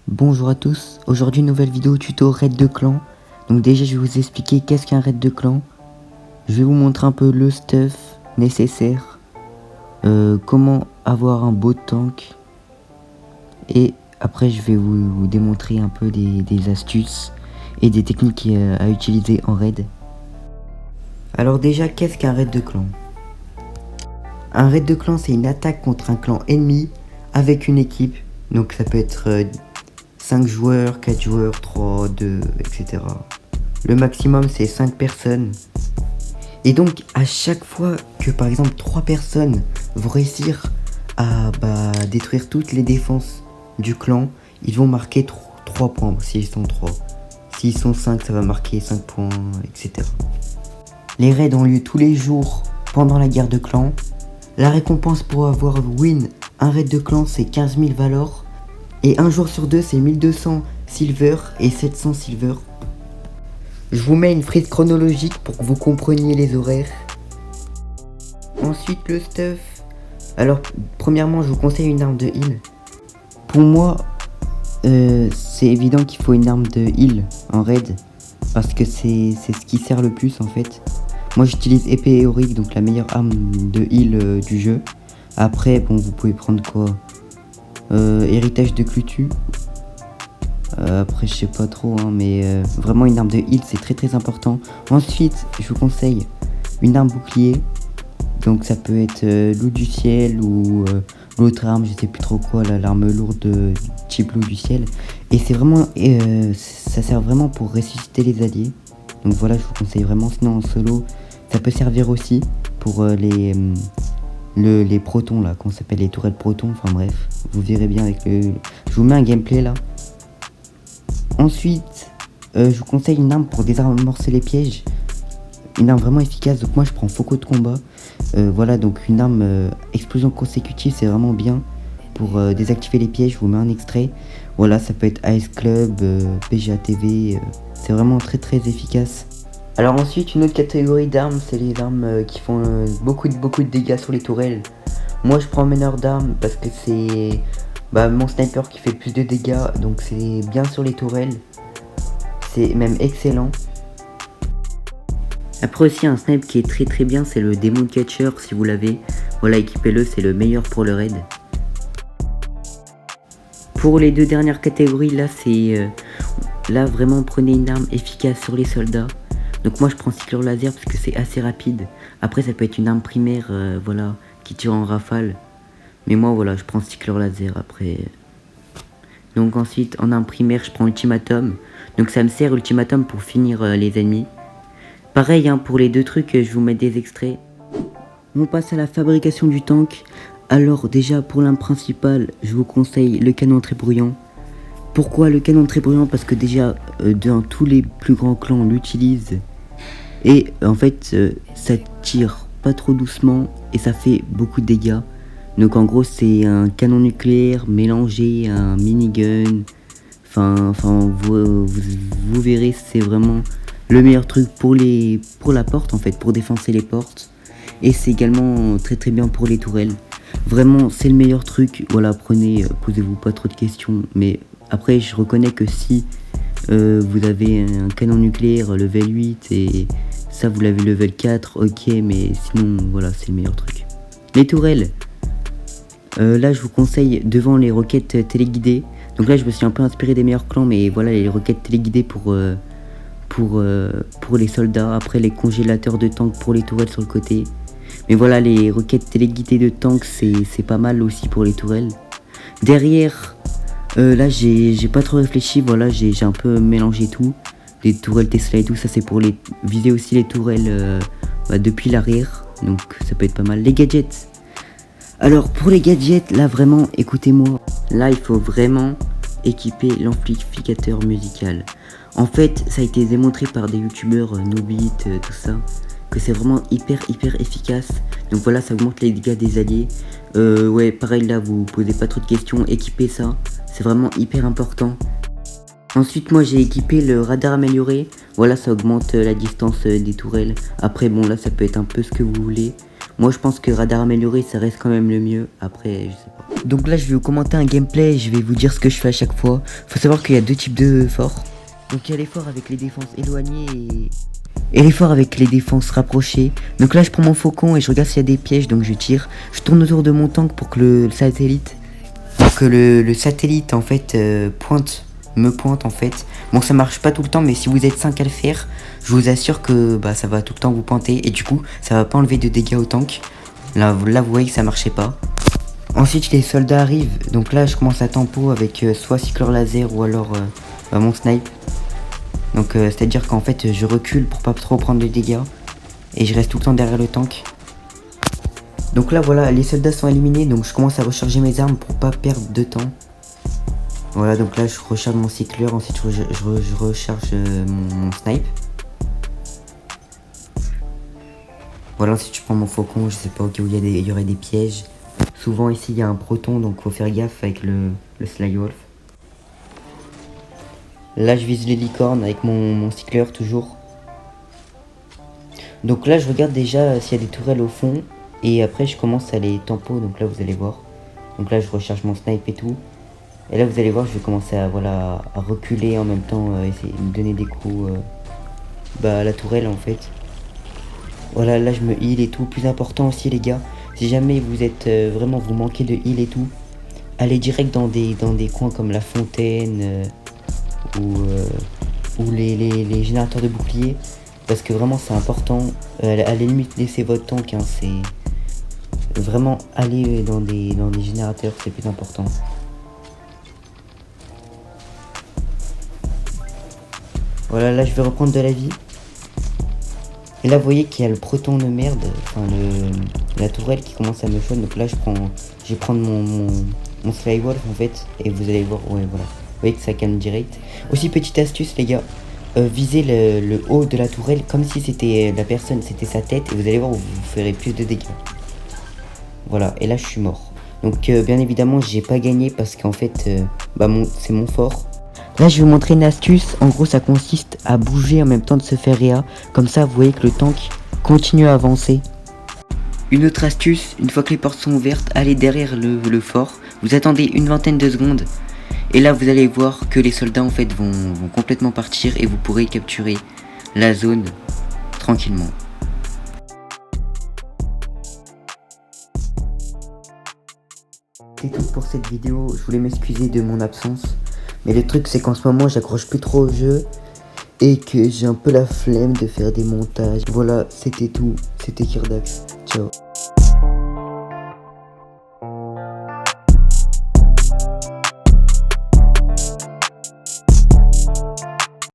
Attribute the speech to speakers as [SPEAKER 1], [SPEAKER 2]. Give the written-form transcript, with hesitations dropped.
[SPEAKER 1] Bonjour à tous, aujourd'hui nouvelle vidéo tuto raid de clan. Donc déjà je vais vous expliquer qu'est-ce qu'un raid de clan. Je vais vous montrer un peu le stuff nécessaire, comment avoir un beau tank. Et après je vais vous démontrer un peu des astuces et des techniques à utiliser en raid. Alors déjà qu'est-ce qu'un raid de clan? Un raid de clan c'est une attaque contre un clan ennemi avec une équipe. Donc ça peut être 5 joueurs, 4 joueurs, 3, 2, etc. Le maximum c'est 5 personnes. Et donc à chaque fois que par exemple 3 personnes vont réussir à détruire toutes les défenses du clan, ils vont marquer 3 points s'ils sont 3. S'ils sont 5, ça va marquer 5 points, etc. Les raids ont lieu tous les jours pendant la guerre de clan. La récompense pour avoir win un raid de clan c'est 15 000 valors. Et un jour sur deux c'est 1200 silver et 700 silver. Je vous mets une frise chronologique pour que vous compreniez les horaires. Ensuite le stuff. Alors premièrement je vous conseille une arme de heal. Pour moi c'est évident qu'il faut une arme de heal en raid. Parce que c'est ce qui sert le plus en fait. Moi j'utilise épée héroïque, donc la meilleure arme de heal du jeu. Après bon vous pouvez prendre quoi, héritage de Clutu. Après je sais pas trop hein, mais vraiment une arme de heal c'est très important. Ensuite je vous conseille une arme bouclier. Donc ça peut être loup du ciel ou l'autre arme, je sais plus trop quoi, l'arme lourde type loup du ciel. Et c'est vraiment, ça sert vraiment pour ressusciter les alliés. Donc voilà, je vous conseille vraiment. Sinon en solo, ça peut servir aussi pour les protons là, qu'on s'appelle les tourelles protons. Enfin bref, vous verrez bien avec le. Je vous mets un gameplay là. Ensuite, je vous conseille une arme pour désamorcer les pièges. Une arme vraiment efficace, donc moi je prends Foco de combat. Voilà, donc une arme explosion consécutive, c'est vraiment bien pour désactiver les pièges. Je vous mets un extrait. Voilà, ça peut être Ice Club, PGA TV, c'est vraiment très efficace. Alors ensuite, une autre catégorie d'armes, c'est les armes qui font beaucoup de dégâts sur les tourelles. Moi je prends meneur d'armes parce que c'est mon sniper qui fait plus de dégâts, donc c'est bien sur les tourelles. C'est même excellent. Après aussi un snipe qui est très bien, c'est le Demon Catcher si vous l'avez. Voilà, équipez-le, c'est le meilleur pour le raid. Pour les deux dernières catégories, là c'est là vraiment prenez une arme efficace sur les soldats. Donc moi je prends cycleur laser parce que c'est assez rapide. Après ça peut être une arme primaire voilà, qui tire en rafale. Mais moi voilà, je prends cycleur laser après. Donc ensuite en arme primaire je prends ultimatum. Donc ça me sert ultimatum pour finir les ennemis. Pareil hein, pour les deux trucs, je vous mets des extraits. On passe à la fabrication du tank. Alors déjà pour l'arme principale, je vous conseille le canon très bruyant. Pourquoi le canon très bruyant? Parce que déjà dans tous les plus grands clans on l'utilise. Et en fait ça tire pas trop doucement et ça fait beaucoup de dégâts. Donc en gros c'est un canon nucléaire mélangé à un minigun. Enfin vous verrez, c'est vraiment le meilleur truc pour la porte en fait, pour défoncer les portes. Et c'est également très bien pour les tourelles. Vraiment c'est le meilleur truc. Voilà, prenez, posez-vous pas trop de questions. Mais après je reconnais que si vous avez un canon nucléaire level 8 et ça vous l'avez level 4, ok, mais sinon voilà c'est le meilleur truc. Les tourelles, là je vous conseille devant les roquettes téléguidées. Donc là je me suis un peu inspiré des meilleurs clans, mais voilà les roquettes téléguidées pour les soldats. Après les congélateurs de tank pour les tourelles sur le côté. Mais voilà, les roquettes téléguidées de tank c'est pas mal aussi pour les tourelles. Derrière, là j'ai pas trop réfléchi, voilà, j'ai un peu mélangé tout. Les tourelles Tesla et tout, ça c'est pour les viser aussi les tourelles depuis l'arrière. Donc ça peut être pas mal. Les gadgets. Alors pour les gadgets, là vraiment, écoutez-moi. Là il faut vraiment équiper l'amplificateur musical. En fait, ça a été démontré par des youtubeurs, Nobit, tout ça, que c'est vraiment hyper efficace. Donc voilà, ça augmente les dégâts des alliés. Ouais, pareil là, vous posez pas trop de questions, équipez ça, c'est vraiment hyper important. Ensuite, moi j'ai équipé le radar amélioré. Voilà, ça augmente la distance des tourelles. Après, bon là, ça peut être un peu ce que vous voulez. Moi je pense que radar amélioré ça reste quand même le mieux, après je sais pas. Donc là je vais vous commenter un gameplay et je vais vous dire ce que je fais à chaque fois. Faut savoir qu'il y a deux types de forts. Donc il y a les forts avec les défenses éloignées et les forts avec les défenses rapprochées. Donc là je prends mon faucon et je regarde s'il y a des pièges, donc je tire. Je tourne autour de mon tank pour que le satellite en fait me pointe en fait. Bon ça marche pas tout le temps, mais si vous êtes 5 à le faire, je vous assure que bah, ça va tout le temps vous pointer et du coup ça va pas enlever de dégâts au tank. Là vous voyez que ça marchait pas. Ensuite les soldats arrivent, donc là je commence à tempo avec soit cycleur laser ou alors mon snipe. Donc c'est à dire qu'en fait je recule pour pas trop prendre de dégâts et je reste tout le temps derrière le tank. Donc là voilà, les soldats sont éliminés, donc je commence à recharger mes armes pour pas perdre de temps. Voilà, donc là je recharge mon cycleur, ensuite je recharge mon snipe. Voilà, ensuite je prends mon faucon, je sais pas au cas où il y aurait des pièges. Souvent ici il y a un proton, donc faut faire gaffe avec le Sly Wolf. Là je vise les licornes avec mon cycleur toujours. Donc là je regarde déjà s'il y a des tourelles au fond. Et après je commence à les tempo, donc là vous allez voir. Donc là je recharge mon snipe et tout. Et là vous allez voir, je vais commencer à, voilà, à reculer en même temps, essayer de me donner des coups à la tourelle en fait. Voilà, là je me heal et tout. Plus important aussi les gars, si jamais vous êtes vraiment vous manquez de heal et tout, allez direct dans des coins comme la fontaine ou les générateurs de boucliers. Parce que vraiment c'est important. À la limite laissez votre tank, hein, c'est... Vraiment aller dans des générateurs, c'est plus important. Voilà, là je vais reprendre de la vie. Et là vous voyez qu'il y a le proton de merde, enfin la tourelle qui commence à me shot. Donc là je vais prendre mon Skywolf en fait. Et vous allez voir, ouais voilà. Vous voyez que ça calme direct. Aussi petite astuce les gars, visez le haut de la tourelle comme si c'était la personne, c'était sa tête. Et vous allez voir, vous ferez plus de dégâts. Voilà, et là je suis mort. Donc bien évidemment j'ai pas gagné parce qu'en fait c'est mon fort. Là je vais vous montrer une astuce. En gros ça consiste à bouger en même temps de se faire réa. Comme ça vous voyez que le tank continue à avancer. Une autre astuce, une fois que les portes sont ouvertes, allez derrière le fort. Vous attendez une vingtaine de secondes. Et là vous allez voir que les soldats en fait vont complètement partir et vous pourrez capturer la zone tranquillement. C'est tout pour cette vidéo, je voulais m'excuser de mon absence. Mais le truc c'est qu'en ce moment j'accroche plus trop au jeu. Et que j'ai un peu la flemme de faire des montages. Voilà, c'était tout, c'était Kirdax, ciao.